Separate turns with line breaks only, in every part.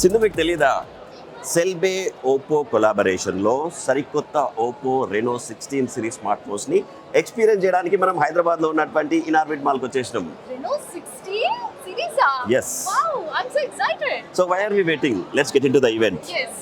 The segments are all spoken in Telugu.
సింధు, మీకు తెలీదా? సెల్బే ఓపో కొలాబరేషన్లో సరికొత్త ఓపో రెనో 16 సిరీస్ స్మార్ట్ ఫోన్స్ని ఎక్స్పీరియన్స్ చేయడానికి మనం హైదరాబాద్లో ఉన్నటువంటి ఇనార్బిట్ మాల్కి వచ్చేసినాం.
Renault 16 series?
Yes.
Wow, I'm so excited.
So why are we waiting? Let's get into the event.
Yes.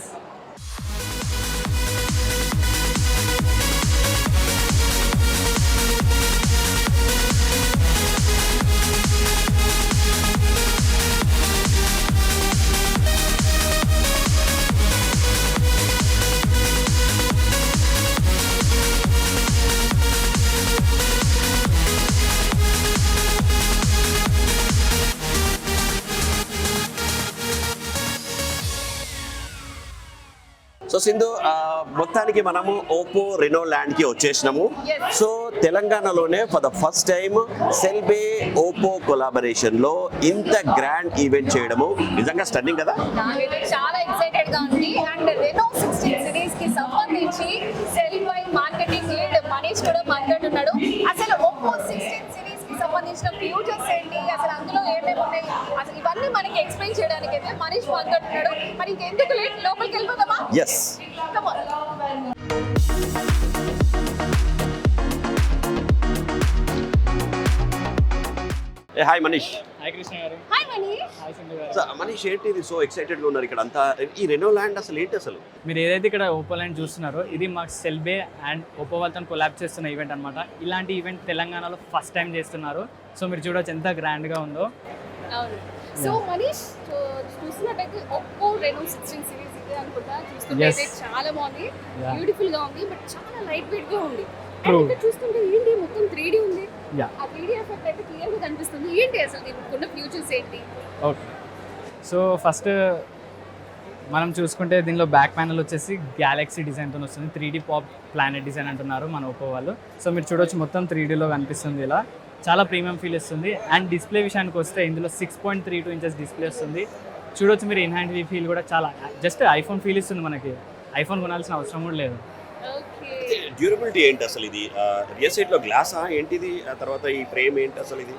So Sindhu, మొత్తానికి మనము ఓపో రెనో ల్యాండ్కి వచ్చేసినాము. సో తెలంగాణలోనే for the first time CellBay Oppo కొలాబరేషన్లో ఇంత గ్రాండ్ ఈవెంట్ చేయడము నిజంగా స్టన్నింగ్ కదా.
నాకైతే చాలా ఎక్సైటెడ్ గా ఉంది. అండ్ Renault 16 సిరీస్ కి సంబంధించి సెల్బై మార్కెటింగ్ లీడ్ మనీష్ కూడా మాట్లాడుతున్నాడు. అసలు ఓపో 16 సిరీస్ కి సంబంధించిన ఫ్యూచర్స్ ఏంటి, అసలు అందులో ఏమేమి ఉన్నాయి, అసలు ఇవన్నీ మనకి ఎక్స్ప్లెయిన్ చేయడానికి అయితే మనీష్ మాట్లాడుతున్నాడు. మరి ఇంకెందుకు లేట్, లోపలికి వెళ్ళిపోదామా?
Yes.
Come on.
Hi Manish.
Hi Krishna గారు.
Hi Manish.
Hi Sindhu garu.
So Manish, ఏంటి ఇది సో ఎక్సైటెడ్గా ఉన్నారు ఇక్కడ అంతా? ఈ రెనో ల్యాండ్ అసలు ఏంటి అసలు?
మీరు ఏదైతే ఇక్కడ ఓపో లైన్ చూస్తున్నారో ఇది మాకు సెల్బే అండ్ ఓపో వాళ్ళతో కొలాబ్ చేస్తున్న ఈవెంట్ అనమాట. ఇలాంటి ఈవెంట్ తెలంగాణలో ఫస్ట్ టైం చేస్తున్నారు. సో మీరు చూడొచ్చు ఎంత గ్రాండ్గా ఉందో.
అవును. సో మనీష్, చూస్తున్నట్టయితే ఒప్పో రెనో 16 సిరీస్ ఇది అనుకుంటా. చూస్తుంటే చాలా బాగుంది,
Yeah.
బ్యూటిఫుల్ గా ఉంది, బట్ చాలా లైట్ వెయిట్ గా ఉంది.
True.
ఇక్కడ చూస్తుంటే ఏంటి మొత్తం 3D ఉంది.
Yeah.
ఆ 3D ఎఫెక్ట్ అయితే క్లియర్ గా కనిపిస్తుంది. ఏంటి అసలు దీనికి ఉన్న ఫ్యూచర్స్ ఏంటి?
ఓకే, సో ఫస్ట్ మనం చూసుకుంటే దీనిలో బ్యాక్ ప్యానల్ వచ్చేసి గ్యాలక్సీ డిజైన్తో వస్తుంది. 3D పాప్ ప్లానెట్ డిజైన్ అంటున్నారు మన ఓపో వాళ్ళు. సో మీరు చూడొచ్చు మొత్తం 3Dలో కనిపిస్తుంది. ఇలా చాలా ప్రీమియం ఫీల్ ఇస్తుంది. అండ్ డిస్ప్లే విషయానికి వస్తే ఇందులో 6.32 ఇంచెస్ డిస్ప్లే వస్తుంది. చూడొచ్చు మీరు ఇన్ హ్యాండ్ ఫీల్ కూడా చాలా జస్ట్ ఐఫోన్ ఫీల్ ఇస్తుంది. మనకి ఐఫోన్ కొనాల్సిన అవసరం కూడా లేదు.
ఓకే.
డ్యూరబిలిటీ ఏంటి అసలు? ఇది రియర్ సైడ్లో గ్లాసా ఏంటిది? ఆ తర్వాత ఈ ఫ్రేమ్ ఏంటి అసలు ఇది?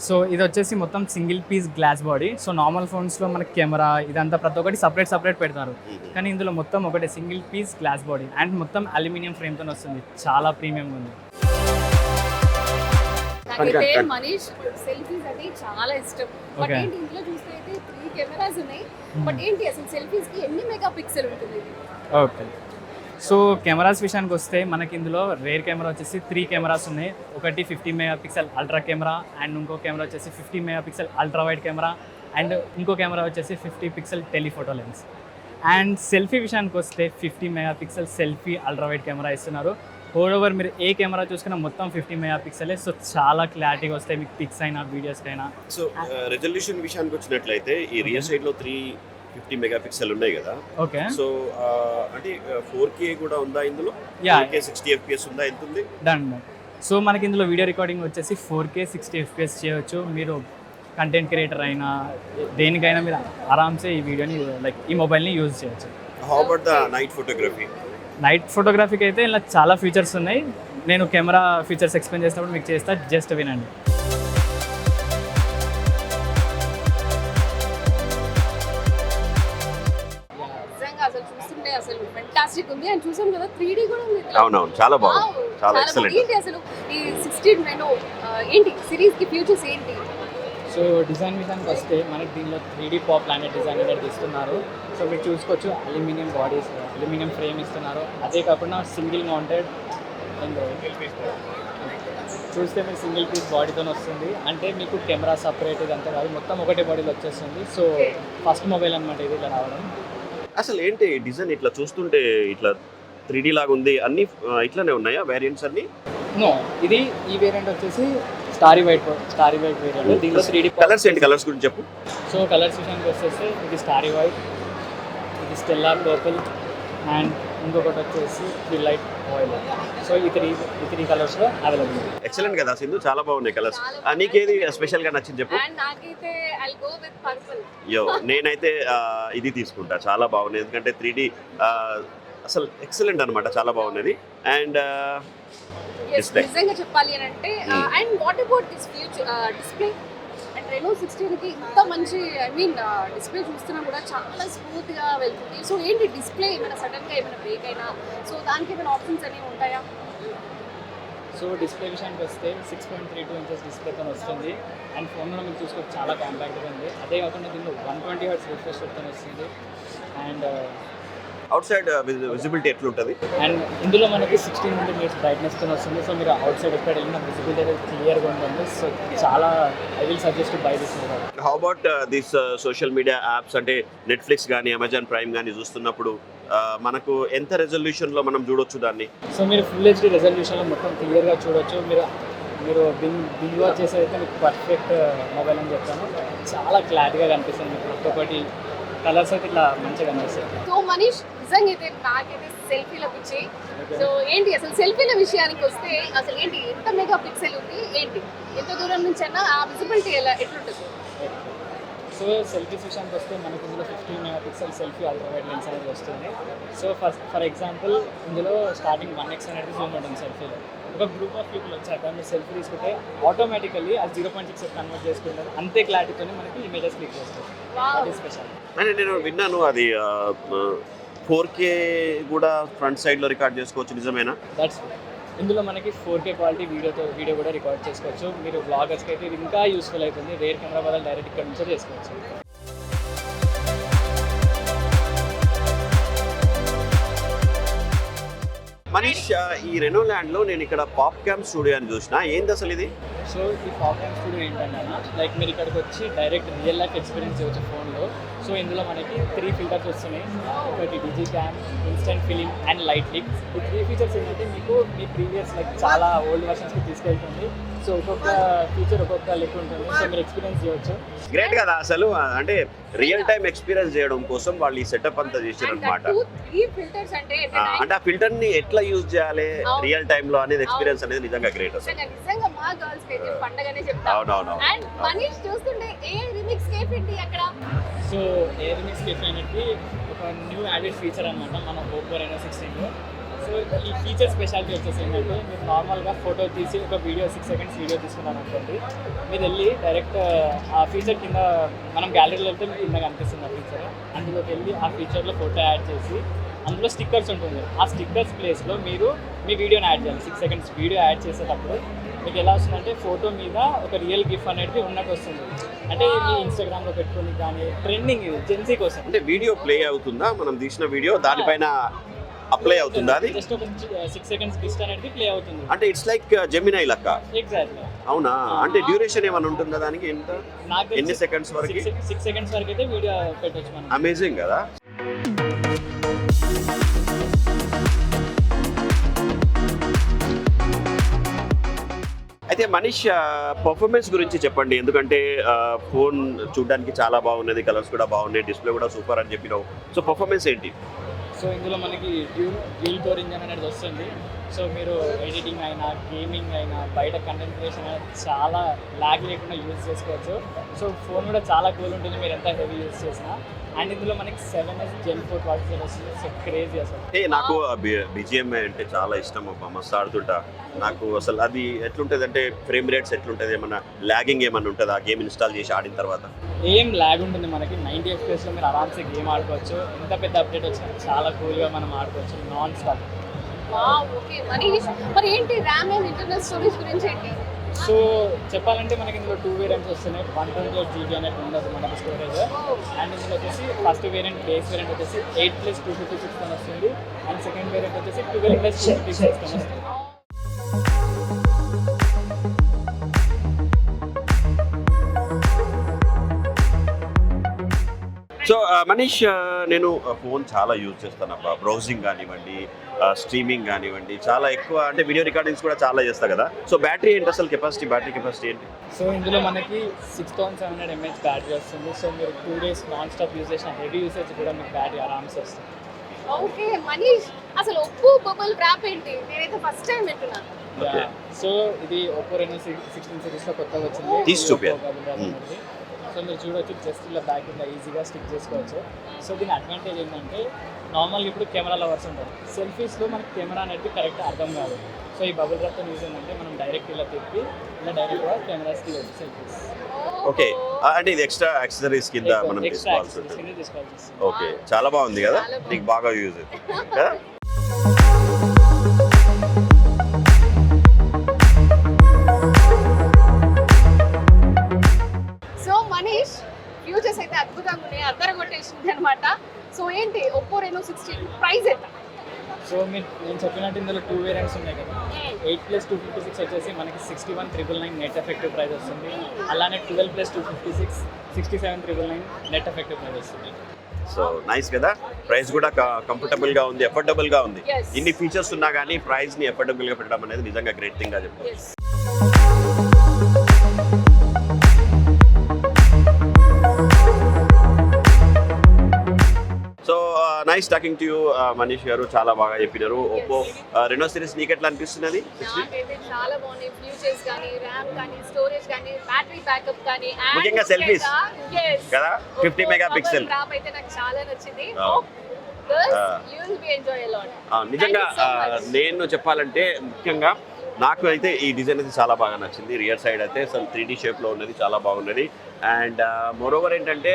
సో ఇది వచ్చేసి మొత్తం single piece glass body. So normal ఫోన్స్లో మనకి కెమెరా ఇదంతా ప్రతి ఒక్కటి సపరేట్ పెడతారు, కానీ ఇందులో మొత్తం ఒకటే single piece glass body and మొత్తం అల్యూమినియం ఫ్రేమ్తో వస్తుంది. చాలా ప్రీమియం ఉంది.
నాకైతే మనీష్ సెల్ఫీస్ అంటే చాలా ఇష్టం. But
Okay.
ఏంటి ఇందులో చూస్తే అయితే 3 కెమెరాస్ ఉన్నాయి. బట్ ఏంటి అసలు సెల్ఫీస్ కి ఎన్ని మెగా పిక్సెల్ ఉంటుంది?
ఓకే, సో కెమెరాస్ విషయానికి వస్తే మనకి ఇందులో రేర్ కెమెరా వచ్చేసి 3 కెమెరాస్ ఉన్నాయి. ఒకటి 50 mega pixel ultra camera and ఇంకో కెమెరా వచ్చేసి 50 mega pixel ultra wide camera and ఇంకో కెమెరా వచ్చేసి 50 pixel telephoto lens. And selfie విషయానికి వస్తే 50 mega pixel selfie ultra wide camera ఇస్తున్నారు. ఓవర్ మీరు ఏ కెమెరా చూసుకున్నా మొత్తం 50 మెగా పిక్సెలే. సో చాలా క్లారిటీగా వస్తాయి మీకు పిక్స్ అయినా వీడియోస్కి అయినా.
సో రెజల్యూషన్ విషయానికి వచ్చినట్లయితే ఈ రియర్ సైడ్ లో 350 మెగా పిక్సెల్ ఉన్నాయి కదా.
ఓకే,
సో అంటే 4K కూడా ఉందా ఇందులో?
Yeah.
4K 60 FPS ఉందా? ఎంత ఉంది?
డన్. సో మనకి ఇందులో వీడియో రికార్డింగ్ వచ్చేసి 4K 60 FPS చేయవచ్చు. మీరు కంటెంట్ క్రియేటర్ అయినా దేనికైనా మీరు ఆరామ్సే ఈ వీడియోని లైక్ ఈ మొబైల్ని యూజ్ చేయొచ్చు.
How about the night photography?
Night ఫోటోగ్రఫీకి అయితే ఇలా చాలా ఫీచర్స్ ఉన్నాయి. నేను కెమెరా ఫీచర్స్ ఎక్స్ప్లెయిన్ చేసినప్పుడు మీకు చేస్తా, జస్ట్ వినండి.
నిజంగా అసలు చూస్తుంటే అసలు ఫెంటాస్టిక్ ఉంది. అండ్ చూసాం కదా 3D కూడా ఉంది.
అవునవును, చాలా బాగుంది,
Wow,
చాలా
బాగుంది.
ఎక్సలెంట్.
ఏంటి అసలు ఈ 16 రెనో ఏంటి సిరీస్ కి ఫ్యూచర్స్ ఏంటి?
సో డిజైన్ విషయానికి వస్తే మనకి దీనిలో 3D పాప్ ప్లానెట్ డిజైన్ అనేది ఇస్తున్నారు. సో మీరు చూసుకోవచ్చు అల్యూమినియం బాడీస్, అల్యూమినియం ఫ్రేమ్ ఇస్తున్నారు. అదే కాకుండా సింగిల్ మౌంటెడ్ అండ్ చూస్తే మీరు సింగిల్ పీస్ బాడీతో వస్తుంది. అంటే మీకు కెమెరా సపరేట్ ఇదంతా కాదు, మొత్తం ఒకటే బాడీలో వచ్చేస్తుంది. సో ఫస్ట్ మొబైల్ అనమాట ఇది ఇలా రావడం.
అసలు ఏంటి డిజైన్ ఇట్లా చూస్తుంటే ఇట్లా 3D లాగా ఉంది? అన్ని ఇట్లానే ఉన్నాయా వేరియంట్స్ అన్ని?
నో, ఇది ఈ వేరియంట్ వచ్చేసి స్టారీ వైట్ వేరియంట్. దీనిలో 3D
కలర్స్ ఏంటి? కలర్స్ గురించి చెప్పు.
సో కలర్స్ విషయానికి వచ్చేసి ఇది స్టారీ వైట్, ఇది స్టెల్లా పర్పుల్ అండ్ ఇంకొకటి వచ్చేసి ఫిల్లైట్ ఆయిల్. సో ఈ త్రీ కలర్స్లో అవైలబుల్ ఉంది.
ఎక్సలెంట్ కదా సింధు, చాలా బాగున్నాయి కలర్స్. నీకేది స్పెషల్ గా నచ్చింది చెప్పు.
అండ్ నాకైతే ఐల్ గో విత్ పర్పుల్.
యో నేనైతే ఇది తీసుకుంటా, చాలా బాగుంది. ఎందుకంటే 3D అసలు ఎక్సలెంట్ అనమాట, చాలా బాగున్నది. అండ్
నిజంగా చెప్పాలి అని అంటే and what about this future display and Reno 16కి ఇంత మంచి ఐ మీన్ డిస్ప్లే చూస్తున్నా కూడా చాలా స్మూత్గా వెళ్తుంది. సో ఏంటి డిస్ప్లే ఏమైనా సడన్గా ఏమైనా బ్రేక్ అయినా సో దానికి ఏమైనా ఆప్షన్స్ అనేవి ఉంటాయా?
సో డిస్ప్లే విషయానికి వస్తే 6.32 ఇంచెస్ డిస్ప్లేతో వస్తుంది. అండ్ ఫోన్లో మీకు చూసుకోవచ్చు చాలా కాంపాక్ట్గా ఉంది. అదే కాకుండా దీనిలో 120 హెర్ట్జ్ రిఫ్రెష్ రేట్తో వస్తుంది. అండ్
అవుట్ సైడ్ విజిబిలిటీ ఎట్లుంటుంది?
అండ్ ఇందులో మనకి 1600 నిట్స్ బ్రైట్నెస్తో వస్తుంది. సో మీరు అవుట్ సైడ్ ఎక్కడ వెళ్ళినా విజిబిలిటీ అనేది క్లియర్గా ఉంటుంది. సో చాలా I will suggest by this mobile.
How about this social media apps అంటే నెట్ఫ్లిక్స్ కానీ అమెజాన్ ప్రైమ్ కానీ చూస్తున్నప్పుడు మనకు ఎంత రెజల్యూషన్లో మనం చూడొచ్చు దాన్ని?
సో మీరు ఫుల్ హెచ్డీ రెజల్యూషన్లో మొత్తం క్లియర్గా చూడొచ్చు. మీరు బింగ్ వాచ్ చేసేదైతే మీకు పర్ఫెక్ట్ మొబైల్ అని చెప్తాను. చాలా క్లారిటీగా కనిపిస్తుంది మీకు. ఒక్కొక్కటి కలర్స్ అయితే ఇట్లా మంచిగా కనిపిస్తాయి.
సో మనీష్ నిజంగా అయితే నాకైతే సెల్ఫీల పిచ్చి. సో ఏంటి అసలు సెల్ఫీల విషయానికి వస్తే అసలు ఏంటి ఎంత మెగా పిక్సెల్ ఉంది, ఏంటి ఎంత దూరం నుంచి అయినా ఆ విజిబిలిటీ ఎట్లుంటుంది?
సో సెల్ఫీస్ విషయానికి వస్తే మనకి ఇందులో 15 megapixel selfie ultra wide lens అనేది వస్తుంది. సో ఫర్ ఎగ్జాంపుల్ ఇందులో స్టార్టింగ్ 1x అనేది జూమ్ ఉంటుంది సెల్ఫీలో. ఒక గ్రూప్ ఆఫ్ పీపుల్ వచ్చాక మీరు సెల్ఫీ తీసుకుంటే ఆటోమేటికల్లీ అది 0.6 కన్వర్ట్ చేసుకుంటారు. అంతే క్లారిటీతో మనకి ఇమేజెస్ క్లిక్ చేస్తారు. అది స్పెషల్.
అంటే నేను విన్నాను అది 4K కూడా ఫ్రంట్ సైడ్లో రికార్డ్ చేసుకోవచ్చు, నిజమేనా?
దట్స్ ఇందులో మనకి 4K క్వాలిటీ వీడియో కూడా రికార్డ్ చేసుకోవచ్చు. మీరు బ్లాగర్స్కి అయితే ఇది ఇంకా యూస్ఫుల్ అవుతుంది. రేర్ కెమెరా వల్ల డైరెక్ట్ ఇక్కడ నుంచే చేసుకోవచ్చు.
మనీష్, ఈ రెనో ల్యాండ్లో నేను ఇక్కడ పాప్ క్యామ్ స్టూడియో అని చూసిన, ఏంది అసలు ఇది?
సో ఈ పాప్కార్న్ స్టూడియో ఏంటంటే లైక్ మీరు ఇక్కడికి వచ్చి డైరెక్ట్ రియల్ లైఫ్ ఎక్స్పీరియన్స్ చేయవచ్చు ఫోన్లో. సో ఇందులో మనకి 3 ఫిల్టర్స్ వస్తున్నాయి. ఒకటి digi cam, instant film and light leak. ఈ 3 ఫీచర్స్ ఏంటంటే మీకు మీ ప్రీవియస్ లైక్ చాలా ఓల్డ్ వర్షన్స్కి తీసుకెళ్తుంది. సో ఒక్కొక్క ఫీచర్ ఒక్కొక్క లెక్క ఉంటుంది. సో మీరు ఎక్స్పీరియన్స్ చేయవచ్చు.
గ్రేట్ కదా అసలు. అంటే రియల్ టైం ఎక్స్పీరియన్స్ చేయడం కోసం వాళ్ళు ఈ సెటప్ అంతా చేశారు అనమాట. అంటే ఆ ఫిల్టర్ ని ఎట్లా యూజ్ చేయాలి రియల్ టైమ్ లో అనేది ఎక్స్పీరియన్స్ అనేది నిజంగా గ్రేట్ అసలు.
నిజంగా మా గర్ల్స్ అయితే పండగనే చెప్తాను.
అవునవును.
అండ్ మనీష్ చూస్తుంటే ఏ రిమిక్స్ కేఫ్ ఏంటి అక్కడ?
సో ఏ రిమిక్స్ కేఫ్ అనేది ఒక న్యూ యాడెడ్ ఫీచర్ అనమాట మన ఓపో రెనో 16లో. సో ఈ ఫీచర్ స్పెషాలిటీ వచ్చేసి ఏంటంటే మీరు నార్మల్గా ఫోటో తీసి ఒక వీడియో 6 సెకండ్స్ వీడియో తీసుకున్నాను అనుకోండి, మీరు వెళ్ళి డైరెక్ట్ ఆ ఫీచర్ కింద మనం గ్యాలరీలో వెళ్తే మీకు కింద కనిపిస్తుంది ఆ ఫీచర్. అందులోకి వెళ్ళి ఆ ఫీచర్లో ఫోటో యాడ్ చేసి అందులో స్టిక్కర్స్ ఉంటుంది. ఆ స్టిక్కర్స్ ప్లేస్లో మీరు మీ వీడియోని యాడ్ చేయాలి. 6 సెకండ్స్ వీడియో యాడ్ చేసేటప్పుడు మీకు ఎలా వస్తుందంటే ఫోటో మీద ఒక రియల్ గిఫ్ట్ అనేది ఉన్నట్టు వస్తుంది. అంటే మీ ఇన్స్టాగ్రామ్లో పెట్టుకుని కానీ ట్రెండింగ్ జెన్సీ కోసం.
అంటే వీడియో ప్లే అవుతుందా, మనం తీసిన వీడియో దానిపైన అప్లై అవుతుందా? అది
జస్ట్ ఒక 6 సెకండ్స్ గిఫ్ట్ అనేది ప్లే అవుతుంది.
అంటే ఇట్స్ లైక్ జెమినై లెక్క.
ఎగ్జాక్ట్లీ.
అవునా? అంటే డ్యూరేషన్ ఏమైనా ఉంటుందా దానికి? ఎంత, ఎన్ని సెకండ్స్ వరకు?
6 సెకండ్స్ వరకు అయితే వీడియో పెట్టొచ్చు మనం.
అమేజింగ్ కదా. అయితే మనీష్, పర్ఫార్మెన్స్ గురించి చెప్పండి. ఎందుకంటే ఫోన్ చూడడానికి చాలా బాగున్నది, కలర్స్ కూడా బాగున్నాయి, డిస్ప్లే కూడా సూపర్ అని చెప్పినావు. సో పర్ఫార్మెన్స్ ఏంటి?
సో ఇందులో మనకి డ్యూల్ కోర్ ఇంజన్ అనేది వస్తుంది. సో మీరు ఎడిటింగ్ అయినా గేమింగ్ అయినా బయట కంటెంట్ క్రియేషన్ అయినా చాలా ల్యాగ్ లేకుండా యూజ్ చేసుకోవచ్చు. సో ఫోన్ కూడా చాలా కూల్ ఉంటుంది మీరు ఎంత హెవీ యూజ్ చేసినా. అండ్ ఇందులో మనకి 7S Gen 4 ప్రాసెసర్ వస్తుంది. సో క్రేజీ అసలు. నాకు
BGMI అంటే చాలా ఇష్టం అబ్బా, మస్తు ఆడుతుంటా. నాకు అసలు అది ఎట్లుంటుంది అంటే ఫ్రేమ్ రేట్స్ ఎట్లుంటుంది, ఏమన్నా ల్యాగింగ్ ఏమన్నా ఉంటుందా గేమ్ ఇన్స్టాల్ చేసి ఆడిన తర్వాత?
ఏం ల్యాగ్ ఉంటుంది మనకి. 90 FPS మీరు ఆరామ్సే గేమ్ ఆడుకోవచ్చు. ఎంత పెద్ద అప్డేట్ వచ్చినా చాలా కూల్గా మనం ఆడుకోవచ్చు నాన్ స్టాప్.
ఓకే మనీష్, మరి ఏంటి ర్యామ్ అండ్ ఇంటర్నల్ స్టోరేజ్ గురించి ఏంటి?
సో చెప్పాలంటే మనకి ఇందులో 2 వేరియంట్స్ వస్తున్నాయి. 128 GB అనేది ఉండదు మనకి స్టోరేజ్. అండ్ ఇందులో వచ్చేసి ఫస్ట్ వేరియంట్ బేస్ వేరియంట్ వచ్చేసి 8+256 తో వస్తుంది. అండ్ సెకండ్ వేరియంట్ వచ్చేసి 12+256 తో వస్తుంది.
సో మనీష్, నేను ఫోన్ చాలా యూజ్ చేస్తాను అబ్బా. బ్రౌజింగ్ కానివ్వండి, స్ట్రీమింగ్ కానివ్వండి, చాలా ఎక్కువ అంటే వీడియో రికార్డింగ్స్ కూడా చాలా చేస్తా కదా. సో బ్యాటరీ ఏంటి అసలు, బ్యాటరీ కెపాసిటీ ఏంటి?
సో ఇందులో మనకి 6700 mAh బ్యాటరీ వస్తుంది. సో మీరు 2 days నాన్ స్టాప్ యూజ్ చేసిన హెవీ యూసేజ్ కూడా మీకు బ్యాటరీ ఆరామ్స్ వస్తుంది.
ఓకే మనీష్, అసలు ఒప్పో బబుల్ ర్యాప్ ఏంటి? నేనైతే ఫస్ట్ టైం వింటున్నాను.
Okay.
సో ఇది ఒప్పో రెనో 16 సిరీస్ లో కొత్తగా వచ్చింది.
తీసి చూపియ్యాలి.
సో మీరు చూడొచ్చు, జస్ట్ ఇలా బ్యాక్ ఇలా ఈజీగా స్టిక్ చేసుకోవచ్చు. సో దీని అడ్వాంటేజ్ ఏంటంటే నార్మల్గా ఇప్పుడు కెమెరా లవర్స్ ఉంటారు, సెల్ఫీస్లో మనకి కెమెరా అనేది కరెక్ట్ అర్థం కాదు. సో ఈ బబుల్ ర్యాప్తో యూజ్ ఏంటంటే మనం డైరెక్ట్ ఇలా తిప్పి ఇలా డైరెక్ట్గా కెమెరాస్ తీయవచ్చు సెల్ఫీస్.
ఓకే, అంటే ఇది ఎక్స్ట్రా యాక్సెసరీస్ కింద మనం
ఎక్స్ట్రా
తీసుకోవాల్సి ఉంటుంది.
తీసుకోవాల్సి వస్తుంది.
ఓకే, చాలా బాగుంది కదా,
చాలా బాగుంది.
నీకు బాగా యూజ్ కదా.
సో మనీష్, ఫ్యూచర్స్ అయితే అద్భుతంగా ఉన్నాయి, అద్దర కొట్టేసింది అనమాట. సో ఏంటి ఒప్పో రెనో 16 ప్రైస్ ఎంత?
సో నేను చెప్పినట్టు ఇందులో 2 వేరియంట్స్ ఉన్నాయి కదా. 8+256 వచ్చేసి మనకి 61,999 నెట్ ఎఫెక్టివ్ ప్రైస్ వస్తుంది. అలానే 12+256 67,999 నెట్ ఎఫెక్టివ్ ప్రైస్ వస్తుంది.
సో నైస్ కదా, ప్రైస్ కూడా కంఫర్టబుల్ గా ఉంది, ఎఫర్డబుల్ గా ఉంది.
Yes.
ఇన్ని ఫీచర్స్ ఉన్నా కానీ ప్రైస్ ని ఎఫర్డబుల్ గా పెట్టడం అనేది నిజంగా గ్రేట్ థింగ్ గా చెప్తాను.
Yes.
So nice talking to you Manish గారు, చాలా బాగా చెప్పినారు. ఒప్పో రెనో సిరీస్ నీకు ఎట్లా అనిపిస్తున్నది?
నాకైతే చాలా బాగున్నాయి, ఫ్యూచర్స్ కానీ, ర్యామ్ కానీ, స్టోరేజ్ కానీ, బ్యాటరీ బ్యాకప్ కానీ, and
ముఖ్యంగా selfies.
Yes.
కదా, 50 మెగాపిక్సెల్.
ర్యాప్ అయితే నాకు చాలా నచ్చింది.
Oh.
Girls, you will be enjoy a lot.
నిజంగా
Thank you so much.
నేను చెప్పాలంటే ముఖ్యంగా నాకు అయితే ఈ డిజైన్ అయితే చాలా బాగా నచ్చింది. రియర్ సైడ్ అయితే అసలు 3D షేప్లో ఉన్నది, చాలా బాగున్నది. అండ్ మోరోవర్ ఏంటంటే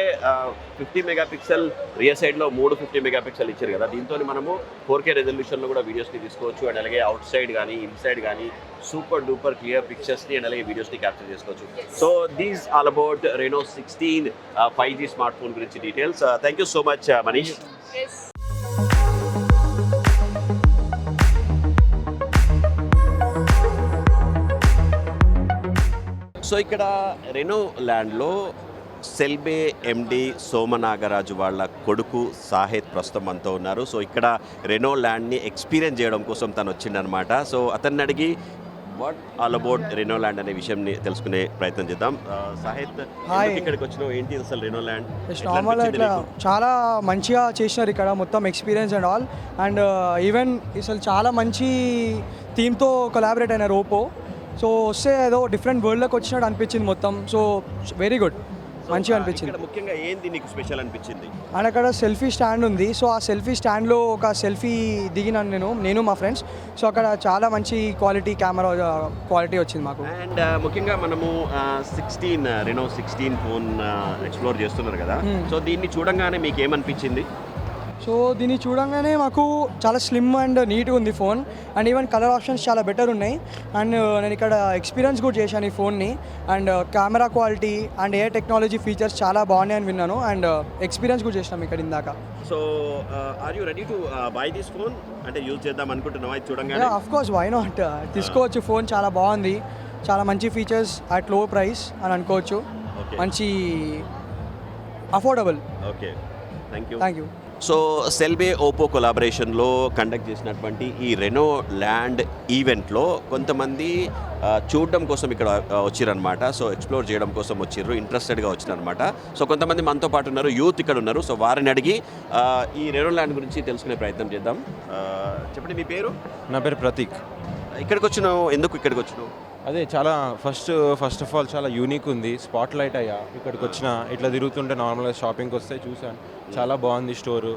50 మెగాపిక్సెల్ రియర్ సైడ్లో 50 మెగాపిక్సెల్ ఇచ్చారు కదా, దీంతో మనము 4K రెజల్యూషన్లో కూడా వీడియోస్ని తీసుకోవచ్చు. అండ్ అలాగే అవుట్ సైడ్ కానీ ఇన్సైడ్ కానీ సూపర్ డూపర్ క్లియర్ పిక్చర్స్ని అండ్ అలాగే వీడియోస్ని క్యాప్చర్ చేసుకోవచ్చు. So these all about Reno 16 5G smart phone గురించి details. Thank you so much Manish.
Yes.
So ఇక్కడ రెనో ల్యాండ్లో సెల్బే ఎండి సోమనాగరాజు వాళ్ళ కొడుకు సాహెద్ ప్రస్తుతం మనతో ఉన్నారు. సో ఇక్కడ రెనో ల్యాండ్ని ఎక్స్పీరియన్స్ చేయడం కోసం తను వచ్చిండనమాట. సో అతన్ని అడిగి what all about Reno land అనే విషయంని తెలుసుకునే ప్రయత్నం చేద్దాం. సాహెద్, ఎందుకు ఇక్కడికి వచ్చినావు, ఏంటి అసలు రెనో ల్యాండ్?
నార్మల్ ఇట్లా చాలా మంచిగా చేసినారు ఇక్కడ మొత్తం experience and all. And even అసలు చాలా మంచి థీమ్తో కొలాబరేట్ అయినారు ఓపో. సో వస్తే ఏదో డిఫరెంట్ వరల్డ్లోకి వచ్చినట్టు అనిపించింది మొత్తం. సో వెరీ గుడ్, మంచిగా అనిపించింది.
ఇక్కడ ముఖ్యంగా ఏంది నీకు స్పెషల్ అనిపించింది?
అండ్ అక్కడ సెల్ఫీ స్టాండ్ ఉంది. సో ఆ సెల్ఫీ స్టాండ్లో ఒక సెల్ఫీ దిగినాను నేను మా ఫ్రెండ్స్. సో అక్కడ చాలా మంచి కెమెరా క్వాలిటీ వచ్చింది మాకు.
అండ్ ముఖ్యంగా మనము 16 రెనో 16 ఫోన్ ఎక్స్ప్లోర్ చేస్తున్నారు కదా. సో దీన్ని చూడంగానే మీకు ఏమనిపించింది?
సో దీన్ని చూడంగానే మాకు చాలా స్లిమ్ అండ్ నీట్గా ఉంది phone. And even colour options చాలా బెటర్ ఉన్నాయి. అండ్ నేను ఇక్కడ ఎక్స్పీరియన్స్ కూడా చేశాను ఈ ఫోన్ని. అండ్ కెమెరా క్వాలిటీ అండ్ ఏ టెక్నాలజీ ఫీచర్స్ చాలా బాగున్నాయని విన్నాను. అండ్ ఎక్స్పీరియన్స్ కూడా చేసినాం ఇక్కడ ఇందాక.
So are you ready to buy this phone? అంటే యూజ్ చేద్దాం అనుకుంటున్నావా ఇది చూడంగానే?
ఆఫ్ కోర్స్, వై నాట్, తీసుకోవచ్చు. ఫోన్ చాలా బాగుంది, చాలా మంచి ఫీచర్స్ అట్ లో ప్రైస్ అని అనుకోవచ్చు. మంచి affordable.
Okay, thank you.
Thank you.
So CellBay Oppo కొలాబరేషన్లో కండక్ట్ చేసినటువంటి ఈ రెనో ల్యాండ్ ఈవెంట్లో కొంతమంది చూడడం కోసం ఇక్కడ వచ్చిరనమాట. సో ఎక్స్ప్లోర్ చేయడం కోసం వచ్చిర్రు, ఇంట్రెస్టెడ్గా వచ్చిరనమాట. సో కొంతమంది మనతో పాటు ఉన్నారు, యూత్ ఇక్కడ ఉన్నారు. సో వారిని అడిగి ఈ రెనో ల్యాండ్ గురించి తెలుసుకునే ప్రయత్నం చేద్దాం. చెప్పండి, మీ పేరు?
నా పేరు ప్రతీక్.
ఇక్కడికి వచ్చినావు, ఎందుకు ఇక్కడికి వచ్చినావు?
అదే చాలా ఫస్ట్ ఆఫ్ ఆల్ చాలా యూనిక్ ఉంది. స్పాట్ లైట్ అయ్యా ఇక్కడికి వచ్చిన, ఇట్లా తిరుగుతుంటే నార్మల్గా షాపింగ్కి వస్తే చూశాను, చాలా బాగుంది స్టోరు,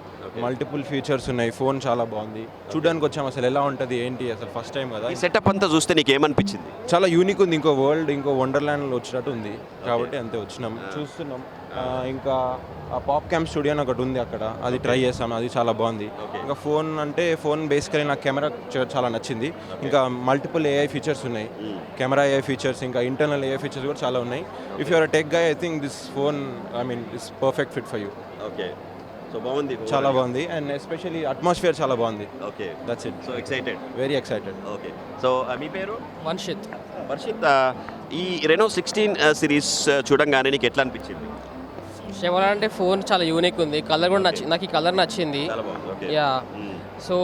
మల్టిపుల్ ఫీచర్స్ ఉన్నాయి, ఫోన్ చాలా బాగుంది. చూడడానికి వచ్చాము, అసలు ఎలా ఉంటుంది ఏంటి, అసలు ఫస్ట్ టైం కదా.
ఈ సెటప్ అంతా చూస్తే నీకు ఏమనిపించింది?
చాలా యూనిక్ ఉంది, ఇంకో వరల్డ్, ఇంకో వండర్ల్యాండ్లో వచ్చినట్టు ఉంది. కాబట్టి అంతే వచ్చినాం, చూస్తున్నాం. ఇంకా పాప్ క్యామ్ స్టూడియో అని ఒకటి ఉంది అక్కడ, అది ట్రై చేస్తాను, అది చాలా బాగుంది. ఇంకా ఫోన్ బేసికలీ నాకు కెమెరా చాలా నచ్చింది. ఇంకా మల్టిపుల్ ఏఐ ఫీచర్స్ ఉన్నాయి, కెమెరా ఏఐ ఫీచర్స్, ఇంకా ఇంటర్నల్ ఏఐ ఫీచర్స్ కూడా చాలా ఉన్నాయి. If you're tech guy, I think this phone is perfect fit for you.
Okay, so బాగుంది,
చాలా బాగుంది. అండ్ ఎస్పెషల్లీ అట్మాస్ఫియర్ చాలా బాగుంది.
Okay,
that's it.
So excited?
Very excited.
Okay, so మీ పేరు?
వంశిత్.
వర్షిత్, ఈ రెనో 16 సిరీస్ చూడంగానే నీకు ఎట్లా అనిపించింది?
చెప్పాలంటే ఫోన్ చాలా యూనిక్ ఉంది, కలర్ కూడా నచ్చింది, నాకు ఈ కలర్ నచ్చింది.
చాలా బాగుంది. ఓకే,
యా, సో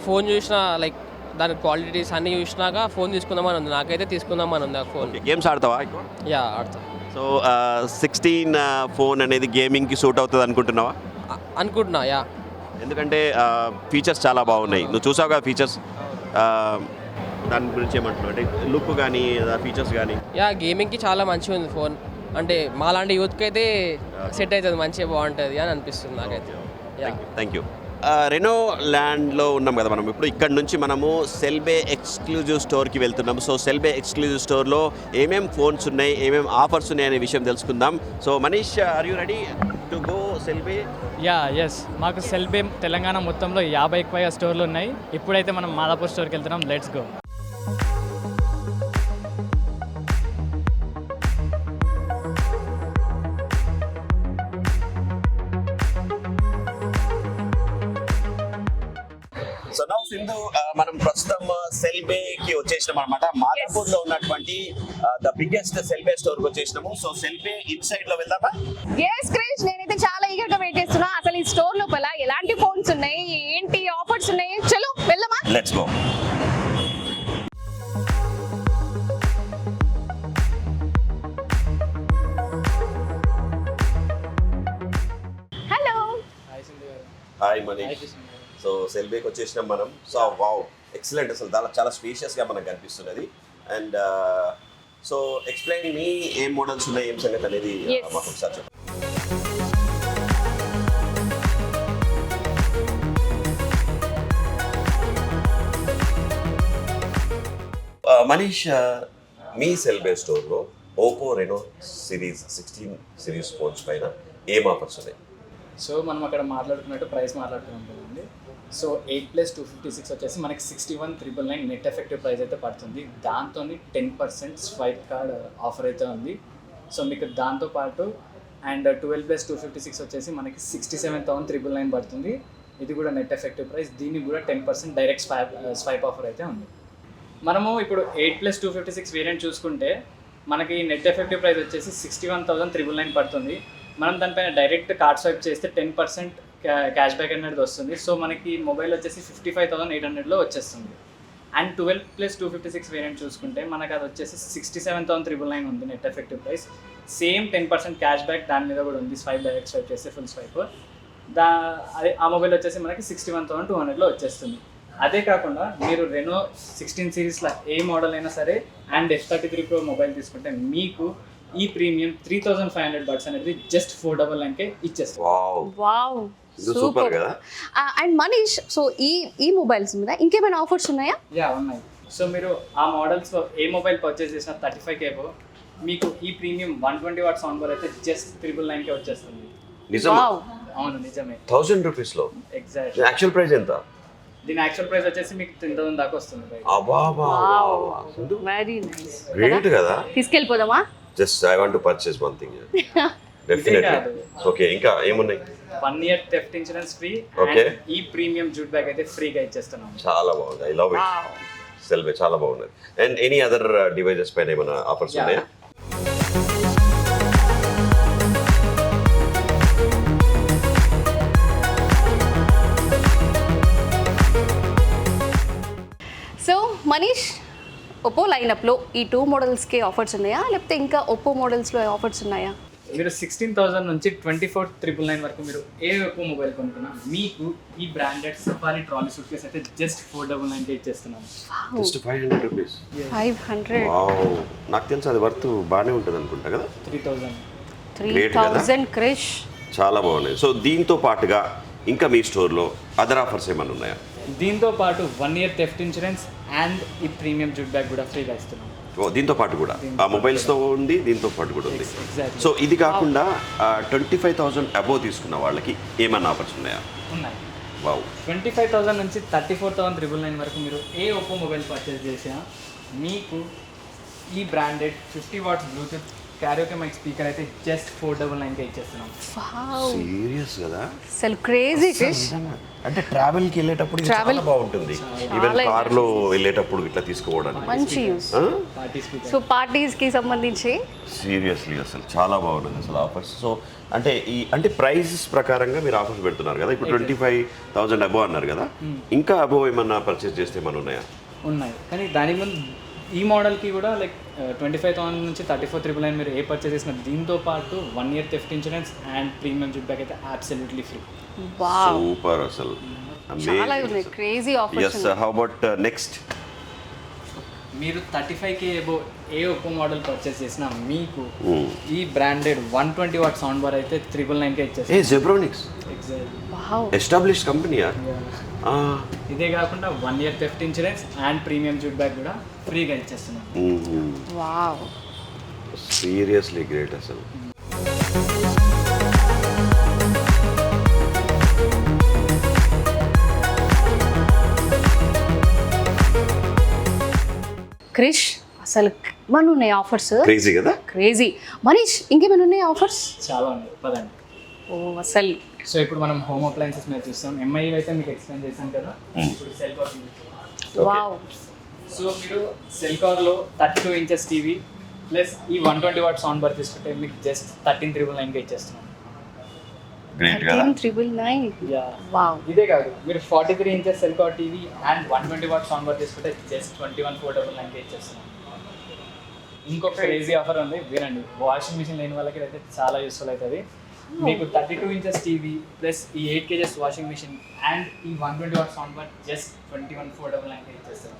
ఫోన్ చూసిన లైక్ దాని క్వాలిటీస్ అన్నీ చూసినాక ఫోన్ తీసుకుందామని ఉంది, నాకైతే తీసుకుందామని ఉంది ఆ ఫోన్.
గేమ్స్ ఆడతావా?
యా, ఆడతా.
సో 16 ఫోన్ అనేది గేమింగ్కి సూట్ అవుతుంది అనుకుంటున్నావా?
అనుకుంటున్నా. యా,
ఎందుకంటే ఫీచర్స్ చాలా బాగున్నాయి. నువ్వు చూసావు కదా ఫీచర్స్, దాని గురించి ఏమంటున్నావు? అంటే లుక్ కానీ ఫీచర్స్ కానీ.
యా, గేమింగ్కి చాలా మంచిగా ఉంది ఫోన్. అంటే మాలాంటి యూత్కి అయితే సెట్ అవుతుంది, మంచిగా బాగుంటుంది అని అనిపిస్తుంది నాకైతే.
Thank you. రెనో ల్యాండ్లో ఉన్నాం కదా మనం ఇప్పుడు. ఇక్కడ నుంచి మనము సెల్బే ఎక్స్క్లూజివ్ స్టోర్కి వెళ్తున్నాం. సో సెల్బే ఎక్స్క్లూజివ్ స్టోర్లో ఏమేం ఫోన్స్ ఉన్నాయి, ఏమేం ఆఫర్స్ ఉన్నాయి అనే విషయం తెలుసుకుందాం. So Manish, are you ready to go Cellbay?
Yes, మాకు సెల్బే తెలంగాణ మొత్తంలో 50కి పైగా స్టోర్లు ఉన్నాయి. ఇప్పుడైతే మనం మాదాపూర్ స్టోర్కి వెళ్తున్నాం. Let's go.
So now Sindhu, మనం ప్రస్తుతం సెల్బేకి వచ్చేసినాం అనమాట. మాదాపూర్ లో ఉన్నటువంటి ద బిగ్గెస్ట్ సెల్బే స్టోర్ కి వచ్చేసినాము. సో సెల్బే ఇన్సైడ్ లో వెళ్దామా?
ఎస్ క్రిష్, నేనైతే చాలా ఈగర్ గా వెయిట్ చేస్తున్నా. అసలు ఈ స్టోర్ లోపల ఎలాంటి ఫోన్స్ ఉన్నాయి, ఏంటి ఆఫర్స్ ఉన్నాయి, చలో వెళ్దామా.
Let's go.
Hello.
Hi Manish. So సెల్బేకి వచ్చేసినాం మనం. So wow, excellent. అసలు చాలా స్పేషియస్గా మనకు కనిపిస్తున్నది. అండ్ సో ఎక్స్ప్లెయిన్ మీ ఏం మోడల్స్ ఉన్నాయి, ఏం సంగతి అనేది
Yes.
మాకు ఒకసారి చెప్పండి. మనీష్, మీ సెల్బే స్టోర్లో Oppo Renault series 16 series phones పైన ఏం ఆఫర్స్ ఉన్నాయి?
సో మనం అక్కడ మాట్లాడుకున్నట్టు ప్రైస్ మాట్లాడుతున్నాం కదండి. సో 8+256 వచ్చేసి మనకి 61,999 నెట్ ఎఫెక్టివ్ ప్రైస్ అయితే పడుతుంది. దాంతో 10% స్వైప్ కార్డ్ ఆఫర్ అయితే ఉంది. సో మీకు దాంతోపాటు అండ్ 12+256 వచ్చేసి మనకి 67,399 పడుతుంది. ఇది కూడా నెట్ ఎఫెక్టివ్ ప్రైస్. దీనికి కూడా 10% డైరెక్ట్ స్వైప్ ఆఫర్ అయితే ఉంది. మనము ఇప్పుడు 8+256 వేరియంట్ చూసుకుంటే మనకి నెట్ ఎఫెక్టివ్ ప్రైస్ వచ్చేసి 61,399 పడుతుంది. మనం దానిపైన డైరెక్ట్ కార్డ్ స్వైప్ చేస్తే 10% క్యాష్ బ్యాక్ అనేది వస్తుంది. సో మనకి మొబైల్ వచ్చేసి 55,800లో వచ్చేస్తుంది. అండ్ 12+256 వేరియంట్ చూసుకుంటే మనకు అది వచ్చేసి 67,399 ఉంది net effective price. Same 10% cash back దాని మీద కూడా ఉంది. డైరెక్ట్ స్వైప్ చేస్తే ఫుల్ స్వైప్. అదే ఆ మొబైల్ వచ్చేసి మనకి 61,200లో వచ్చేస్తుంది. అదే కాకుండా మీరు రెనో 16 సిరీస్లో ఏ మోడల్ అయినా సరే అండ్ F33 Pro మొబైల్ తీసుకుంటే మీకు ఈ ప్రీమియం 3,500 బట్స్ అనేది జస్ట్ 499కే ఇచ్చేస్తారు.
వావ్,
సూపర్ కదా.
అండ్ మనీష్, సో ఈ మొబైల్స్ మీద ఇంకేమైనా ఆఫర్స్ ఉన్నాయా?
ఉన్నాయి. సో మీరు ఆ మోడల్స్లో ఏ మొబైల్ పర్చేస్ చేసినా 35K మీకు ఈ ప్రీమియం 120 వాట్ సౌండ్ బార్ అయితే జస్ట్ 399కే వచ్చేస్తుంది.
నిజమా?
అవును, నిజమే.
1000 రూపీస్లో
ఎగ్జాక్ట్.
యాక్చువల్ ప్రైస్ ఎంత?
దీని యాక్చువల్ ప్రైస్ వచ్చేసి మీకు 10,000 దాకా వస్తుంది.
Very nice.
గ్రేట్ కదా.
తీసుకెళ్ళిపోదామా?
Just I want to purchase one thing. Definitely. Okay, ఇంకా ఏమున్నాయి?
1 year theft insurance free.
Okay.
ఈ ప్రీమియం జూట్ బ్యాగ్ అయితే ఫ్రీగా ఇచ్చేస్తున్నాం.
చాలా బాగుంది. I love it. సెల్బే చాలా బాగున్నది. అండ్ ఎనీ అదర్ డివైజెస్ పైన ఏమైనా ఆఫర్స్ ఉన్నాయా?
సో మనీష్, ఒప్పో లైనప్లో ఈ 2 మోడల్స్కి ఆఫర్స్ ఉన్నాయా, లేకపోతే ఇంకా ఒప్పో మోడల్స్లో ఆఫర్స్ ఉన్నాయా?
మీరు 16,000 నుంచి 24,999 వరకు మీరు ఏ ఒప్పో మొబైల్ కొనుక్కున్నా మీకు ఈ branded safari trolley suit case అయితే జస్ట్ 499కే ఇచ్చేస్తున్నాం.
Just 500 rupees.
500.
వావ్, నాకు తెలుసు అది వర్త్ బాగానే ఉంటుంది అనుకుంటా కదా.
3,000 క్రిష్.
చాలా బాగున్నాయి. సో దీంతో పాటుగా ఇంకా మీ స్టోర్లో అదర్ ఆఫర్స్ ఏమైనా ఉన్నాయా?
దీంతో పాటు 1 year థెఫ్ట్ ఇన్సూరెన్స్ అండ్ ఈ ప్రీమియం జూట్ బ్యాగ్ కూడా ఫ్రీగా ఇస్తున్నాం.
దీంతో పాటు కూడా ఆ మొబైల్స్తో ఉంది, దీంతో పాటు కూడా ఉంది.
Exactly.
సో ఇది కాకుండా 25,000 అబోవ్ తీసుకున్న వాళ్ళకి ఏమైనా ఆఫర్స్ ఉన్నాయా?
ఉన్నాయి.
వావ్.
25,000 నుంచి 34,999 వరకు మీరు ఏ ఒప్పో మొబైల్ పర్చేస్ చేసినా మీకు ఈ branded 50 watts bluetooth karaoke mike speaker అయితే జస్ట్ 499కే ఇచ్చేస్తున్నాం.
సీరియస్ కదా.
అసలు క్రేజీ క్రిష్.
అంటే ట్రావెల్కి వెళ్ళేటప్పుడు ఇది చాలా బాగుంటుంది. ఈవెన్ కార్లో వెళ్ళేటప్పుడు ఇట్లా తీసుకోవడానికి
మంచి యూస్.
Party speaker.
సో పార్టీస్కి సంబంధించి
సీరియస్లీ అసలు చాలా బాగుంటుంది అసలు ఆఫర్స్. సో అంటే ప్రైజెస్ ప్రకారంగా మీరు ఆఫర్స్ పెడుతున్నారు కదా. ఇప్పుడు 25,000 అబోవ్ అన్నారు కదా. ఇంకా అబోవ్ ఏమన్నా పర్చేస్ చేస్తే ఏమన్నా ఉన్నాయా?
ఉన్నాయి, కానీ దాని ముందు ఈ మోడల్కి కూడా లైక్ 25,000 నుంచి 34,999 మీరు ఏ పర్చేస్ చేసిన దీంతో పాటు 1 year theft insurance and premium zip back అయితే అబ్సల్యూట్లీ ఫ్రీ.
వావ్,
సూపర్ అసలు.
చాలా ఉన్నాయి crazy offers.
Yes, how about next?
మీరు 35K above a Oppo model purchase చేసినా మీకు ఈ బ్రాండెడ్ 120 వాట్ సౌండ్ బార్ అయితే 999కే ఇచ్చేస్తాం.
Zebronics
exactly.
Wow,
established company యార్.
ఇదే కాకుండా 1 year theft insurance and premium zip back కూడా ఫ్రీగా ఇచ్చేస్తున్నాం.
వావ్,
సీరియస్లీ గ్రేట్ అసలు.
క్రిష్ అసలు ఏమన్నా ఉన్నాయి ఆఫర్స్?
క్రేజీ కదా.
క్రేజీ. మనీష్ ఇంకేమైనా ఉన్నాయి ఆఫర్స్?
చాలా ఉన్నాయి, పదండి.
ఓ అసలు.
సో ఇప్పుడు మనం హోమ్ అప్లయన్సెస్ మీద చూస్తాం. ఎంఐ అయితే మీకు ఎక్స్ప్లెయిన్ చేశాను కదా, ఇప్పుడు సెల్ కార్.
వావ్,
సో మీరు సెల్ కార్లో 32 inches టీవీ ప్లస్ ఈ 120 వాట్ సౌండ్ బార్ తీసుకుంటే మీకు జస్ట్ 13,999కే ఇచ్చేస్తున్నాం.
గ్రేట్ కదా.
13,999.
యా.
వావ్,
ఇదే కాదు, మీరు 43 inches cell car TV and 120 what sound bar తీసుకుంటే జస్ట్ 21,499కే ఇచ్చేస్తున్నాం. ఇంకొక క్రేజీ ఆఫర్ ఉంది, వినండి. వాషింగ్ మిషన్ లేని వాళ్ళకి అయితే చాలా యూస్ఫుల్ అవుతుంది. మీకు 32 inches టీవీ ప్లస్ ఈ 8 kgs వాషింగ్ మిషన్ అండ్ ఈ 120 వాట్ సౌండ్ బార్ జస్ట్ 21,499కే ఇచ్చేస్తాం.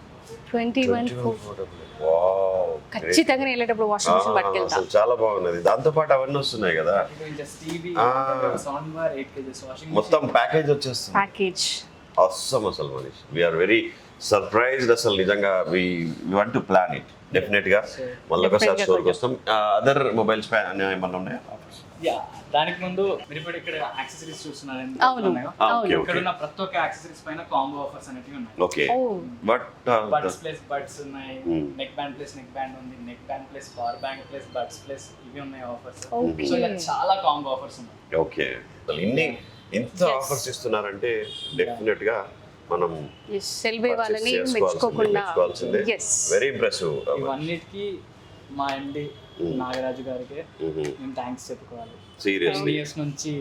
21,499.
వావ్,
ఖచ్చితంగా వెళ్ళేటప్పుడు వాషింగ్ మిషన్ పట్టుకెళ్తా.
అసలు చాలా బాగున్నది. దాంతో పాటు అవన్నీ వస్తున్నాయి కదా,
32 inches TV, sound bar, 8 kgs washing
మొత్తం ప్యాకేజ్ వచ్చేస్తుంది.
ప్యాకేజ్
అవసరం అసలు మనీష్. వీఆర్ వెరీ సర్ప్రైజ్డ్ అసలు నిజంగా. We want to plan it definite గా. మళ్ళీ ఒకసారి స్టోర్కి వస్తాం. అదర్ మొబైల్స్ ఏమన్నా ఉన్నాయా?
యా, దానికి ముందు మీరు ఇప్పుడు ఇక్కడ యాక్సెసరీస్ చూస్తున్నారు.
అవును, అవును.
ఇక్కడ ఉన్న ప్రతి ఒక్క యాక్సెసరీస్ పైన కాంబో ఆఫర్స్ అనేవి ఉన్నాయి.
Okay,
oh
but
buds plus buds ఉన్నాయి, neck band plus neck band ఉంది, neck band plus power bank plus buds plus ఇవి ఉన్నాయి ఆఫర్స్.
Okay.
సో ఇలా చాలా కాంబో ఆఫర్స్ ఉన్నాయి.
ఓకే, అసలు ఇంత ఆఫర్స్ ఇస్తున్నారంటే డెఫినెట్ గా మనం
సెల్వే వాళ్ళని మెచ్చుకోకుండా. yes,
very impressive.
ఇవన్నిటికీ మా ఎండి నాగరాజు గారికి నేను థ్యాంక్స్ చెప్పుకోవాలి.
సీరియస్లీ
ఇయర్స్ నుంచి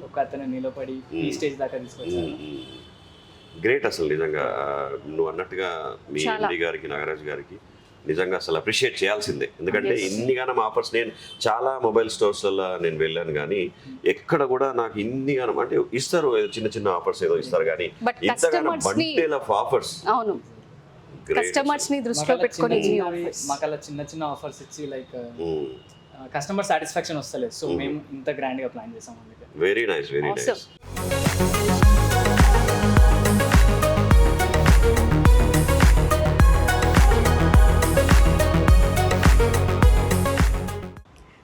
ఒక అతను నిలబడి ఈ స్టేజ్ దాకా తీసుకొచ్చారు.
గ్రేట్ అసలు నిజంగా. నువ్వు అన్నట్టుగా మీ ఎండి గారికి, నాగరాజు గారికి నిజంగా అసలు అప్రిషియేట్ చేయాల్సిందే. ఎందుకంటే ఇన్నిగానం ఆఫర్స్, నేను చాలా మొబైల్ స్టోర్స్లలో నేను వెళ్ళాను కానీ ఎక్కడ కూడా నాకు ఇన్నిగానం అంటే ఇస్తారు, చిన్న చిన్న ఆఫర్స్ ఏదో ఇస్తారు కానీ ఇంతగానం బండిల్ ఆఫ్ ఆఫర్స్.
అవును, కస్టమర్స్ ని దృష్టిలో పెట్టుకొని
మాకు అలా చిన్న చిన్న ఆఫర్స్ ఇచ్చి లైక్ కస్టమర్ సాటిస్ఫాక్షన్ వస్తలేదు. సో మేము ఇంత గ్రాండ్ గా ప్లాన్ చేసాం. అందుకే
very nice, very nice.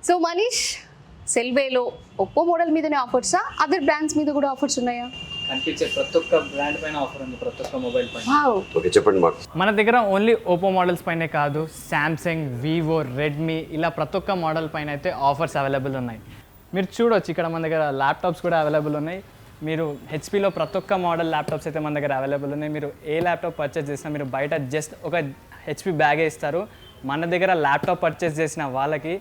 So Manish, సెల్వేలో ఒప్పో మోడల్ మీదనే ఆఫర్సా, అదర్ బ్రాండ్స్ మీద కూడా ఆఫర్స్ ఉన్నాయా?
కనిపించే ప్రతి ఒక్క బ్రాండ్ పైన ఆఫర్ ఉంది, ప్రతి ఒక్క మొబైల్ పైన.
వావ్,
ఓకే, చెప్పండి మాకు.
మన దగ్గర ఓన్లీ ఓప్పో మోడల్స్ పైనే కాదు, శాంసంగ్, వివో, రెడ్మీ ఇలా ప్రతి ఒక్క మోడల్ పైన అయితే ఆఫర్స్ అవైలబుల్ ఉన్నాయి. మీరు చూడొచ్చు, ఇక్కడ మన దగ్గర ల్యాప్టాప్స్ కూడా అవైలబుల్ ఉన్నాయి. మీరు హెచ్పీలో ప్రతి ఒక్క మోడల్ ల్యాప్టాప్స్ అయితే మన దగ్గర అవైలబుల్ ఉన్నాయి. మీరు ఏ ల్యాప్టాప్ పర్చేస్ చేసినా మీరు బయట జస్ట్ ఒక హెచ్పీ బ్యాగే ఇస్తారు. మన దగ్గర ల్యాప్టాప్ పర్చేస్ చేసిన వాళ్ళకి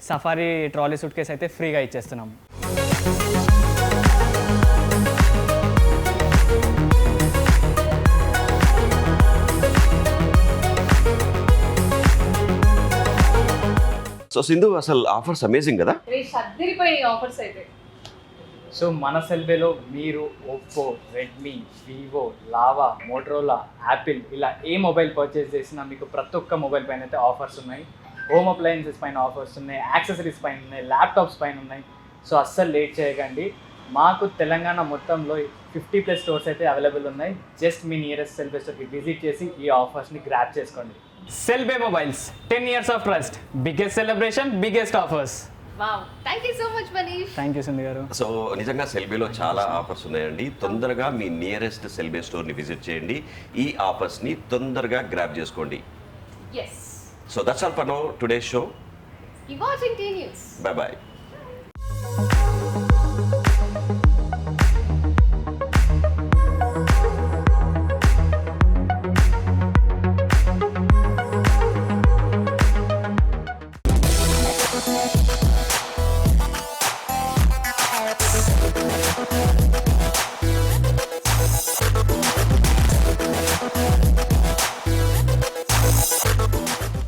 సఫారీ ట్రాలీ సూట్ కేస్ అయితే ఫ్రీగా ఇచ్చేస్తున్నాం.
సో సింధు, అసలు ఆఫర్స్ అమేజింగ్ కదా.
ఆఫర్స్ అయితే.
సో మన సెల్వేలో మీరు Oppo, Redmi, Vivo, lava, Motorola, Apple ఇలా ఏ మొబైల్ పర్చేస్ చేసినా మీకు ప్రతి ఒక్క మొబైల్ పైన అయితే ఆఫర్స్ ఉన్నాయి. హోమ్ అప్లయన్సెస్ పైన ఆఫర్స్ ఉన్నాయి, యాక్సెసరీస్ పైన ఉన్నాయి, ల్యాప్టాప్స్ పైన ఉన్నాయి. సో అస్సలు లేట్ చేయకండి. మాకు తెలంగాణ మొత్తంలో 50+ స్టోర్స్ అయితే అవైలబుల్ ఉన్నాయి. జస్ట్ మీ నియరెస్ట్ సెల్వే స్టోర్కి విజిట్ చేసి ఈ ఆఫర్స్ని గ్రాప్ చేసుకోండి. CellBay mobiles, 10 years of trust, biggest celebration, biggest offers.
Wow, thank you so much Manish.
Thank you Sindhu garu.
So నిజంగా సెల్బేలో చాలా ఆఫర్స్ ఉన్నాయండి. తొందరగా మీ నియరెస్ట్ సెల్బే స్టోర్ని విజిట్ చేయండి. ఈ ఆఫర్స్ని తొందరగా గ్రాప్ చేసుకోండి.
Yes.
So that's all for now today's show.
You watching T News.
Bye bye.